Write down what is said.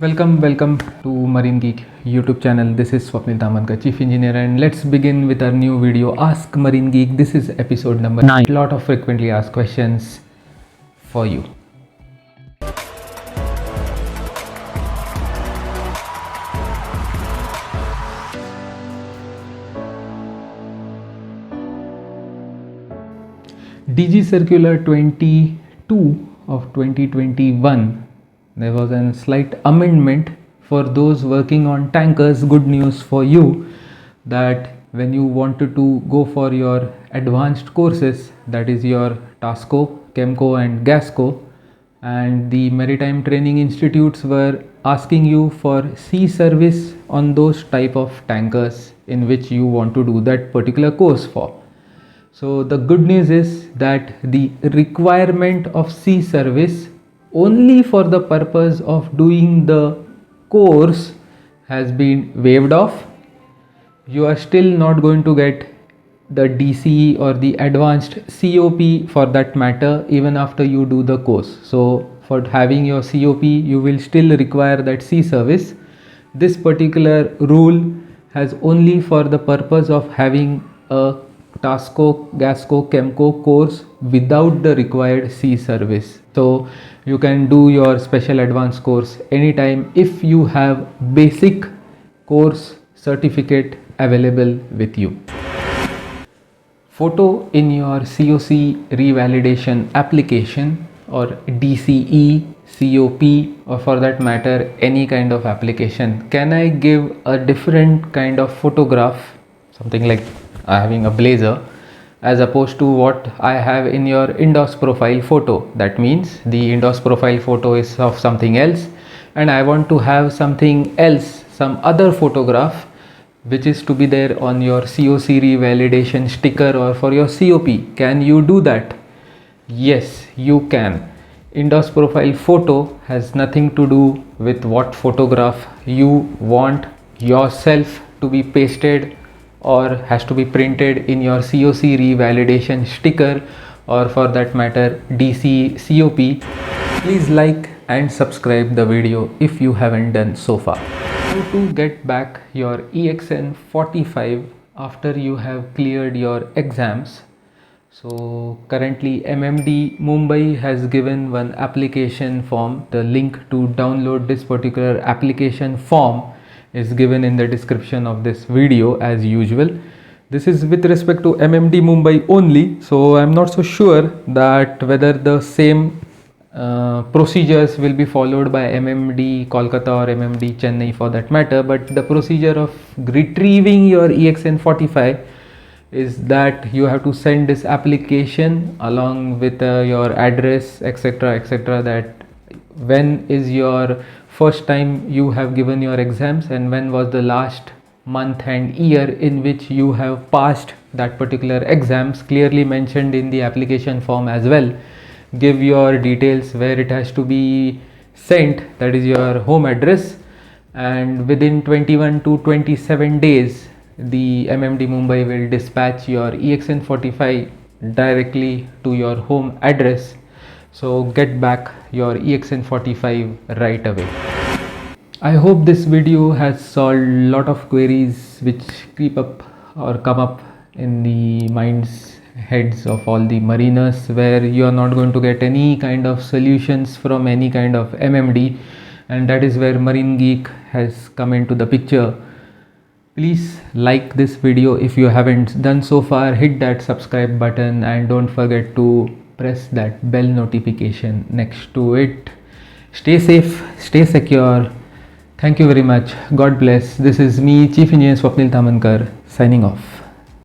Welcome to Marine Geek YouTube channel. This is Swapnil Tamankar, Chief Engineer, and let's begin with our new video, Ask Marine Geek. This is episode number 9. Lot of frequently asked questions for you. DG Circular 22 of 2021, there was a slight amendment for those working on tankers. Good news for you that when you wanted to go for your advanced courses, that is your TASCO, CHEMCO and GASCO, and the maritime training institutes were asking you for sea service on those type of tankers in which you want to do that particular course for. So the good news is that the requirement of sea service only for the purpose of doing the course has been waived off. You are still not going to get the DCE or the advanced COP for that matter even after you do the course. So for having your COP you will still require that sea service. This particular rule has only for the purpose of having a TASCO, GASCO, CHEMCO course without the required sea service. So you can do your special advanced course anytime if you have basic course certificate available with you. Photo in your COC revalidation application or DCE, COP, or for that matter any kind of application. Can I give a different kind of photograph, something like having a blazer, as opposed to what I have in your indoors profile photo? That means the indoors profile photo is of something else and I want to have something else, some other photograph which is to be there on your COC revalidation sticker or for your COP. Can you do that? Yes, you can. Indoors profile photo has nothing to do with what photograph you want yourself to be pasted or has to be printed in your COC revalidation sticker or for that matter DC COP. Please like and subscribe the video if you haven't done so far. How to get back your EXN 45 after you have cleared your exams? So currently MMD Mumbai has given one application form. The link to download this particular application form is given in the description of this video as usual. This is with respect to MMD Mumbai only, so I'm not so sure that whether the same procedures will be followed by MMD Kolkata or MMD Chennai for that matter, but the procedure of retrieving your EXN 45 is that you have to send this application along with your address, etc., that when is your first time you have given your exams and when was the last month and year in which you have passed that particular exams, clearly mentioned in the application form as well. Give your details where it has to be sent, that is your home address, and within 21 to 27 days the MMD Mumbai will dispatch your EXN 45 directly to your home address. So get back your EXN 45 right away. I hope this video has solved a lot of queries which creep up or come up in the minds, heads of all the mariners, where you are not going to get any kind of solutions from any kind of MMD, and that is where Marine Geek has come into the picture. Please like this video if you haven't done so far, hit that subscribe button and don't forget to press that bell notification next to it. Stay safe, stay secure. Thank you very much. God bless. This is me, Chief Engineer Swapnil Tamankar, signing off.